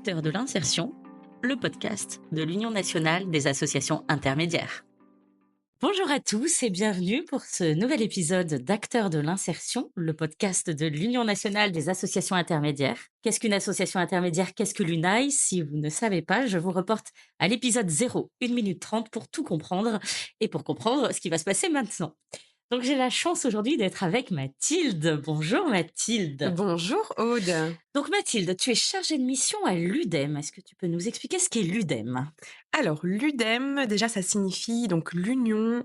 Acteurs de l'insertion, le podcast de l'Union nationale des associations intermédiaires. Bonjour à tous et bienvenue pour ce nouvel épisode d'Acteurs de l'insertion, le podcast de l'Union nationale des associations intermédiaires. Qu'est-ce qu'une association intermédiaire? Qu'est-ce que l'UNAI? Si vous ne savez pas, je vous reporte à l'épisode 0, 1 minute 30 pour tout comprendre et pour comprendre ce qui va se passer maintenant. Donc j'ai la chance aujourd'hui d'être avec Mathilde. Bonjour Mathilde. Bonjour Aude. Donc Mathilde, tu es chargée de mission à l'UDEM. Est-ce que tu peux nous expliquer ce qu'est l'UDEM? Alors l'UDEM, déjà ça signifie donc l'Union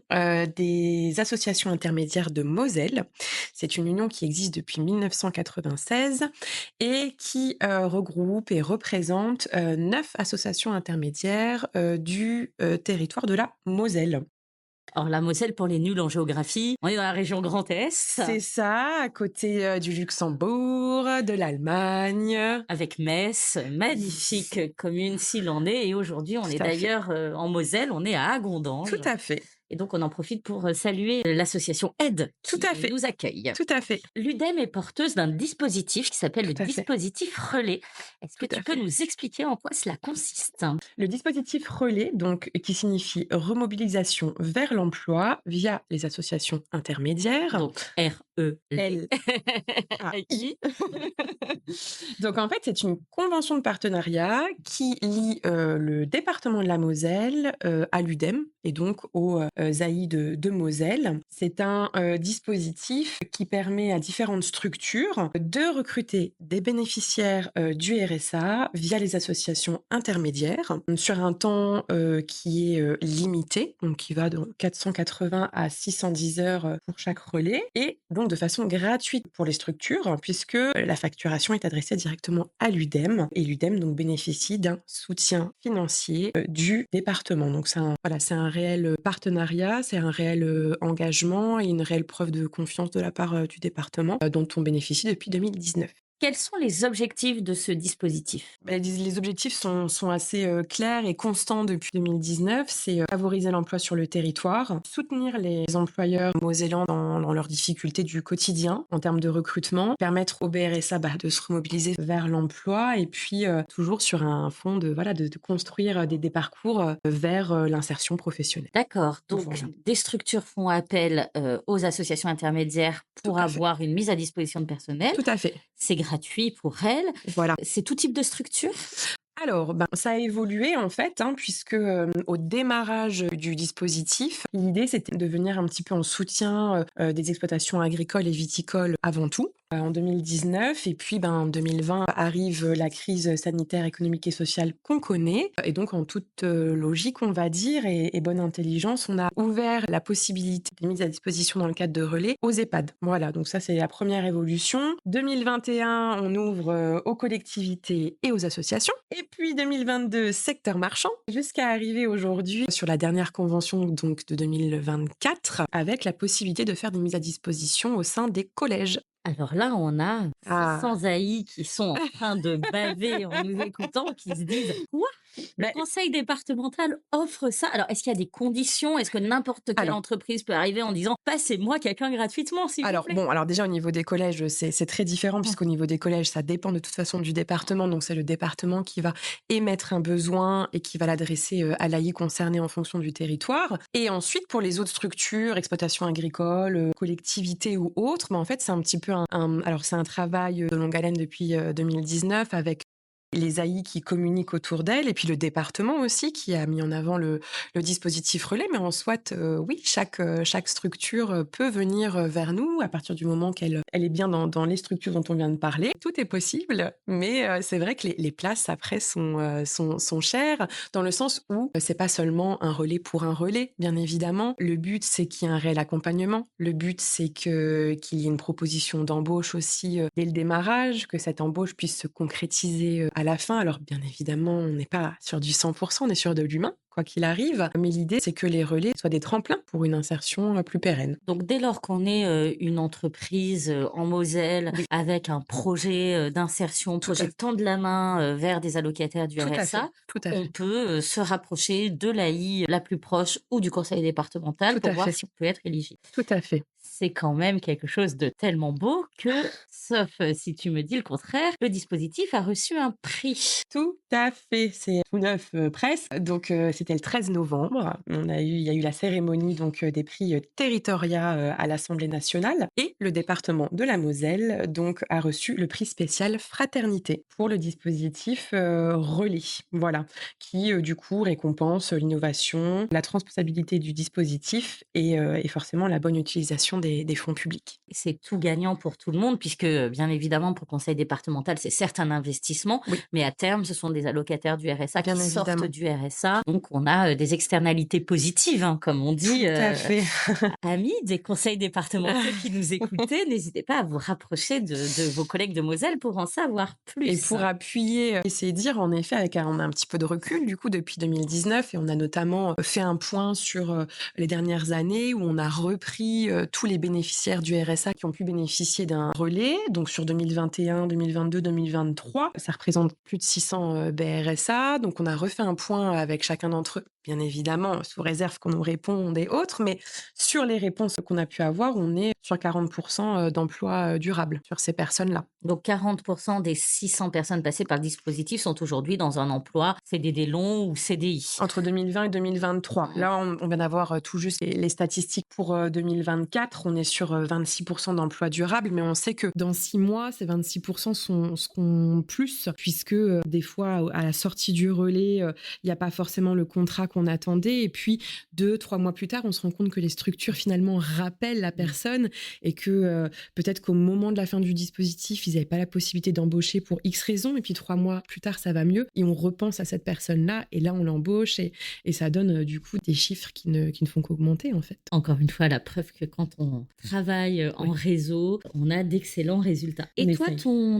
des associations intermédiaires de Moselle. C'est une union qui existe depuis 1996 et qui regroupe et représente 9 associations intermédiaires du territoire de la Moselle. Alors la Moselle, pour les nuls en géographie, on est dans la région Grand Est. C'est ça, à côté du Luxembourg, de l'Allemagne. Avec Metz, magnifique commune s'il en est. Et aujourd'hui, on est Tout à fait. d'ailleurs en Moselle, on est à Agondange. Tout à fait, Et donc, on en profite pour saluer l'association AIDE qui tout à fait, nous accueille. tout à fait, L'UDEM est porteuse d'un dispositif qui s'appelle le tout à fait. dispositif relais. Est-ce que Tout à tu peux fait. nous expliquer en quoi cela consiste? Le dispositif relais, donc, qui signifie remobilisation vers l'emploi via les associations intermédiaires. Donc, R-E-L. L-A-I. Donc, en fait, c'est une convention de partenariat qui lie le département de la Moselle à l'UDEM et donc aux AI de Moselle. C'est un dispositif qui permet à différentes structures de recruter des bénéficiaires du RSA via les associations intermédiaires sur un temps qui est limité, donc qui va de 480 à 610 heures pour chaque relais, et donc de façon gratuite pour les structures, puisque la facturation est adressée directement à l'UDEM, et l'UDEM donc bénéficie d'un soutien financier du département. Donc c'est un réel partenariat, c'est un réel engagement et une réelle preuve de confiance de la part du département dont on bénéficie depuis 2019. Quels sont les objectifs de ce dispositif? Les objectifs sont assez clairs et constants depuis 2019. C'est favoriser l'emploi sur le territoire, soutenir les employeurs mosellans dans leurs difficultés du quotidien en termes de recrutement, permettre au BRSA de se remobiliser vers l'emploi et puis toujours sur un fond de construire des parcours vers l'insertion professionnelle. D'accord. Donc, Voilà. des structures font appel aux associations intermédiaires pour Tout à fait. avoir une mise à disposition de personnel. Tout à fait. C'est gratuit pour elles. Voilà. C'est tout type de structure? Alors, ça a évolué en fait, puisque au démarrage du dispositif, l'idée c'était de venir un petit peu en soutien des exploitations agricoles et viticoles avant tout. En 2019 et puis en 2020 arrive la crise sanitaire, économique et sociale qu'on connaît et donc en toute logique on va dire et bonne intelligence, on a ouvert la possibilité de mise à disposition dans le cadre de relais aux EHPAD. Voilà, donc ça c'est la première évolution. 2021, on ouvre aux collectivités et aux associations. Et puis 2022, secteur marchand, jusqu'à arriver aujourd'hui sur la dernière convention donc de 2024 avec la possibilité de faire des mises à disposition au sein des collèges. Alors là, on a Ah. 600 AI qui sont en train de baver en nous écoutant, qui se disent: «Quoi? Le Ben, conseil départemental offre ça?» Alors, est-ce qu'il y a des conditions? Est-ce que n'importe quelle alors, entreprise peut arriver en disant: «Passez-moi quelqu'un gratuitement, s'il vous Alors plaît?» bon, alors déjà au niveau des collèges, c'est très différent puisqu'au niveau des collèges, ça dépend de toute façon du département. Donc c'est le département qui va émettre un besoin et qui va l'adresser à l'AI concerné en fonction du territoire. Et ensuite, pour les autres structures, exploitation agricole, collectivités ou autres, en fait, c'est un petit peu alors c'est un travail de longue haleine depuis 2019 avec les AI qui communiquent autour d'elle et puis le département aussi qui a mis en avant le dispositif relais. Mais en soit, oui, chaque structure peut venir vers nous à partir du moment qu'elle est bien dans les structures dont on vient de parler. Tout est possible, mais c'est vrai que les places après sont chères dans le sens où c'est pas seulement un relais pour un relais, bien évidemment. Le but, c'est qu'il y ait un réel accompagnement. Le but, c'est qu'il y ait une proposition d'embauche aussi dès le démarrage, que cette embauche puisse se concrétiser à la fin. Alors bien évidemment, on n'est pas sur du 100%, on est sur de l'humain, quoi qu'il arrive. Mais l'idée, c'est que les relais soient des tremplins pour une insertion plus pérenne. Donc, dès lors qu'on est une entreprise en Moselle Oui. avec un projet d'insertion, Tout à projet de fait. tendre la main vers des allocataires du Tout à fait. RSA, Tout à on fait. peut se rapprocher de l'AI la plus proche ou du conseil départemental Tout pour à voir fait. si on peut être éligible. Tout à fait. c'est quand même quelque chose de tellement beau que, sauf si tu me dis le contraire, le dispositif a reçu un prix. Tout à fait, c'est tout neuf, presque. Donc c'était le 13 novembre. Il y a eu la cérémonie donc des prix, Territoria, à l'Assemblée nationale et le département de la Moselle donc a reçu le prix spécial Fraternité pour le dispositif, Relais. Voilà, qui, du coup récompense l'innovation, la transposabilité du dispositif et forcément la bonne utilisation des fonds publics. C'est tout gagnant pour tout le monde puisque, bien évidemment, pour le conseil départemental, c'est certes un investissement, Oui, mais à terme, ce sont des allocataires du RSA bien qui sortent évidemment. du RSA. Donc on a, des externalités positives, hein, comme on dit, Tout à fait. amis des conseils départementaux qui nous écoutez, n'hésitez pas à vous rapprocher de vos collègues de Moselle pour en savoir Et plus. pour appuyer, c'est dire en effet on a un petit peu de recul du coup depuis 2019 et on a notamment, fait un point sur, les dernières années où on a repris, tous les bénéficiaires du RSA qui ont pu bénéficier d'un relais. Donc sur 2021, 2022, 2023, ça représente plus de 600, BRSA. Donc on a refait un point avec chacun d'entre eux, bien évidemment, sous réserve qu'on nous réponde et autres. Mais sur les réponses qu'on a pu avoir, on est sur 40 d'emplois, durables sur ces personnes-là. Donc 40 des 600 personnes passées par le dispositif sont aujourd'hui dans un emploi CDD long ou CDI. Entre 2020 et 2023. Mmh. Là, on vient d'avoir, tout juste les statistiques pour, 2024. On est sur, 26 d'emplois durables, mais on sait que dans 6 mois, ces 26 seront plus puisque, des fois, à la sortie du relais, il y a pas forcément le contrat qu'on attendait et puis 2, 3 mois plus tard, on se rend compte que les structures finalement rappellent la personne et que, peut-être qu'au moment de la fin du dispositif, ils n'avaient pas la possibilité d'embaucher pour X raisons et puis 3 mois plus tard, ça va mieux et on repense à cette personne-là et là, on l'embauche et ça donne, du coup, des chiffres qui ne font qu'augmenter, en fait. Encore une fois, la preuve que quand on travaille en Oui, réseau, on a d'excellents résultats. on Et toi, essaye.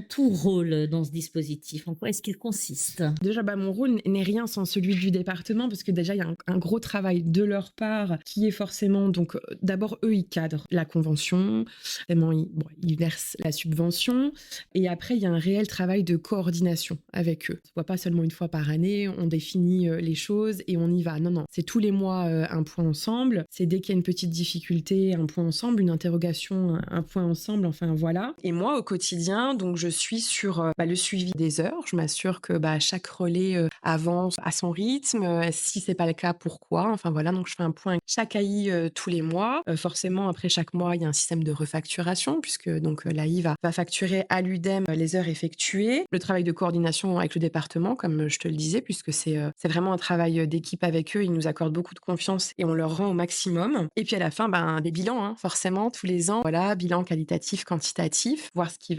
ton rôle dans ce dispositif, en quoi est-ce qu'il consiste? Déjà, mon rôle n'est rien sans celui du département parce que déjà, il y a un gros travail de leur part qui est forcément donc, d'abord, eux, ils cadrent la convention, vraiment, ils versent la subvention et après, il y a un réel travail de coordination avec eux. On ne se voit pas seulement une fois par année, on définit, les choses et on y va. Non, non, c'est tous les mois, un point ensemble. C'est dès qu'il y a une petite difficulté, un point ensemble, une interrogation, un point ensemble, enfin voilà. Et moi, au quotidien, donc je suis sur, le suivi des heures. Je m'assure que, chaque relais, avance à son rythme. Si c'est pas le cas, pourquoi? Enfin voilà, donc je fais un point avec chaque AI, tous les mois. Forcément, après chaque mois, il y a un système de refacturation puisque donc, l'AI va facturer à l'UDEM, les heures effectuées. Le travail de coordination avec le département, comme je te le disais, puisque c'est vraiment un travail, d'équipe avec eux. Ils nous accordent beaucoup de confiance et on leur rend au maximum. Et puis à la fin, des bilans, hein, forcément, tous les ans. Voilà, bilan qualitatif, quantitatif, voir ce qui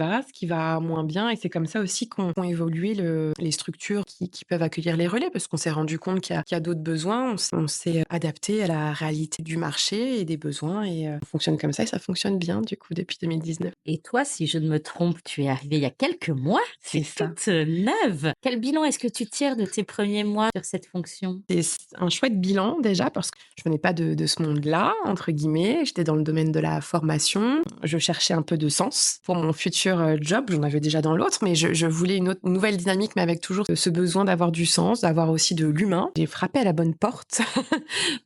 va moins bien. Et c'est comme ça aussi qu'ont évolué les structures qui peuvent accueillir les relais, parce qu'on s'est rendu compte qu'il y a d'autres besoins. On s'est adapté à la réalité du marché et des besoins et on fonctionne comme ça et ça fonctionne bien, du coup, depuis 2019. Et toi, si je ne me trompe, tu es arrivée il y a quelques mois, tu C'est es ça. toute neuve. Quel bilan est-ce que tu tires de tes premiers mois sur cette fonction? C'est un chouette bilan déjà parce que je venais pas de ce monde-là, entre guillemets. J'étais dans le domaine de la formation. Je cherchais un peu de sens pour mon futur, job. J'en avais déjà dans l'autre, mais je voulais une nouvelle dynamique, mais avec toujours ce besoin d'avoir du sens, d'avoir aussi de l'humain. J'ai frappé à la bonne porte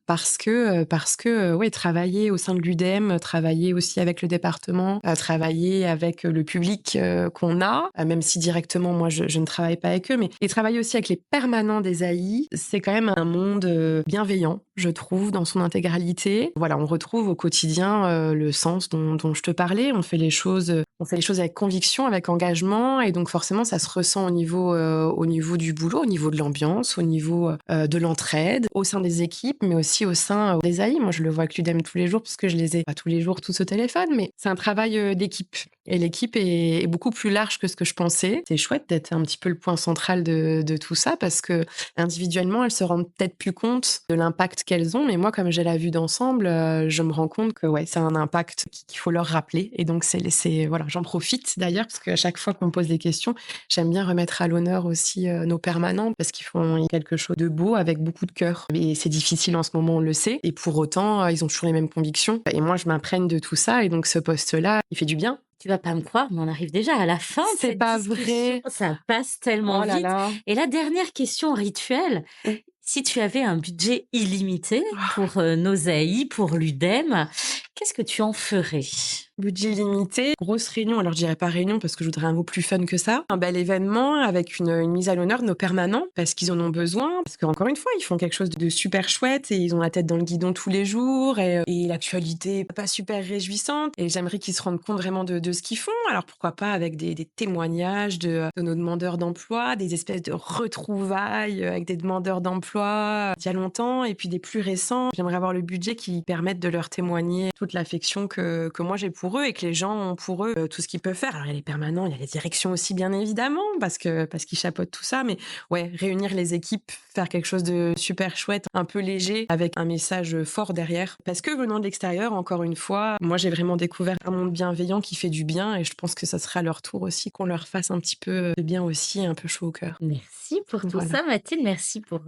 parce que, ouais, travailler au sein de l'UDEM, travailler aussi avec le département, travailler avec, le public, qu'on a, même si directement moi je ne travaille pas avec eux, mais et travailler aussi avec les permanents des AI, c'est quand même un monde, bienveillant, je trouve, dans son intégralité. Voilà, on retrouve au quotidien, le sens dont je te parlais. On fait les choses avec conviction, avec engagement et donc forcément ça se ressent au niveau du boulot, au niveau de l'ambiance, au niveau, de l'entraide, au sein des équipes, mais aussi au sein, des AI. Moi, je le vois avec l'UDEM tous les jours parce que je les ai pas tous les jours tous au téléphone, mais c'est un travail, d'équipe et l'équipe est beaucoup plus large que ce que je pensais. C'est chouette d'être un petit peu le point central de tout ça parce qu'individuellement, elles se rendent peut-être plus compte de l'impact qu'elles ont, mais moi, comme j'ai la vue d'ensemble, je me rends compte que, ouais, c'est un impact qu'il faut leur rappeler et donc voilà, j'en profite d'ailleurs parce qu'à chaque fois qu'on me pose des questions, j'aime bien remettre à l'honneur aussi, nos permanents parce qu'ils font quelque chose de beau avec beaucoup de cœur et c'est difficile en ce moment, on le sait et pour autant, ils ont toujours les mêmes convictions et moi, je m'imprègne de tout ça et donc ce poste-là, il fait du bien. Tu vas pas me croire, mais on arrive déjà à la fin de C'est cette pas discussion. vrai! Ça passe tellement Oh là vite. là! Et la dernière question rituelle, Oui. Si tu avais un budget illimité Ah, pour nos AI, pour l'UDEM, qu'est-ce que tu en ferais? budget limité, grosse réunion, alors je dirais pas réunion parce que je voudrais un mot plus fun que ça. Un bel événement avec une mise à l'honneur de nos permanents parce qu'ils en ont besoin. Parce qu'encore une fois, ils font quelque chose de super chouette et ils ont la tête dans le guidon tous les jours et l'actualité est pas super réjouissante. Et j'aimerais qu'ils se rendent compte vraiment de ce qu'ils font. Alors pourquoi pas avec des témoignages de nos demandeurs d'emploi, des espèces de retrouvailles avec des demandeurs d'emploi d'il y a longtemps et puis des plus récents. J'aimerais avoir le budget qui permette de leur témoigner toute l'affection que moi j'ai pour eux et que les gens ont pour eux, tout ce qu'ils peuvent faire. Alors il y a les permanents, il y a les directions aussi bien évidemment parce qu'ils chapeautent tout ça, mais ouais, réunir les équipes, faire quelque chose de super chouette, un peu léger, avec un message fort derrière. Parce que venant de l'extérieur, encore une fois, moi j'ai vraiment découvert un monde bienveillant qui fait du bien et je pense que ça sera à leur tour aussi qu'on leur fasse un petit peu de bien aussi et un peu chaud au cœur. Merci pour tout Voilà. ça, Mathilde. Merci pour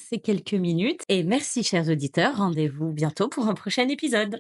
ces quelques minutes. Et merci, chers auditeurs. Rendez-vous bientôt pour un prochain épisode.